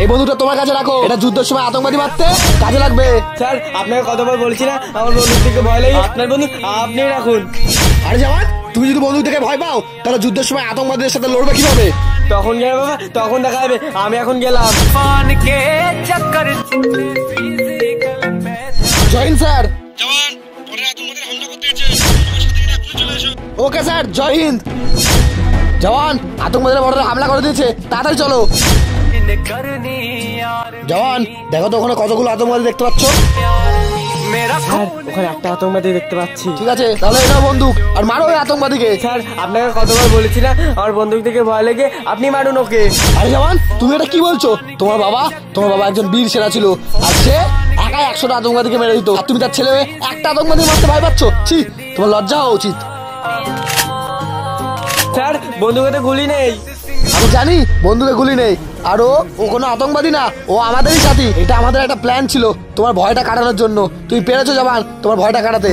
এই বন্দুকটা তোমার কাছে রাখো, এটা যুদ্ধের সময় আতঙ্কবাদী মারতে কাজে লাগবে। স্যার আপনাকে কতবার বলছি না আমার বন্দুক থেকে ভয় লাগে, আপনার বন্দুক আপনি রাখুন। আরে জওয়ান, তুমি যদি বন্দুক থেকে ভয় পাও তাহলে যুদ্ধের সময় আতঙ্কবাদীদের সাথে লড়বে কিভাবে? তখন গেলে বাবা, তখন দেখা যাবে। আমি এখন গেলাম। জয় হিন্দ স্যার। ওকে স্যার, জয় হিন্দ। জওয়ান, আতঙ্কবাদীরা বর্ডারে হামলা করে দিয়েছে, তাড়াতাড়ি চলো। জওয়ান, দেখো তো ওখানে কতগুলো আতঙ্কবাদী দেখতে পাচ্ছ? স্যার ওখানে একটা আতঙ্কবাদী দেখতে পাচ্ছি। ঠিক আছে, তাহলে এনাও বন্দুক আর মারো ওই আতঙ্কবাদীকে। স্যার আপনাকে কতবার বলেছি না আমার বন্দুক থেকে ভয় লেগে, আপনি মারুন ওকে। আরে জওয়ান, তুমি এটা কি বলছো? তোমার বাবা একজন বীর সেনা ছিল, আর সে একাই 100টা আতঙ্কবাদীকে মেরে দিত, আর তুমি তার ছেলে হয়ে একটা আতঙ্কবাদী মারতে ভয় পাচ্ছ? ছি, তোমার লজ্জা হওয়া উচিত। স্যার বন্দুকে তো গুলি নেই। আমি জানি বন্দুকে গুলি নেই, আর ও কোনো আতঙ্কবাদী না, ও আমাদেরই সাথী। এটা আমাদের একটা প্ল্যান ছিল তোমার ভয়টা কাটানোর জন্য। তুমি পেরেছো জওয়ান তোমার ভয়টা কাটাতে।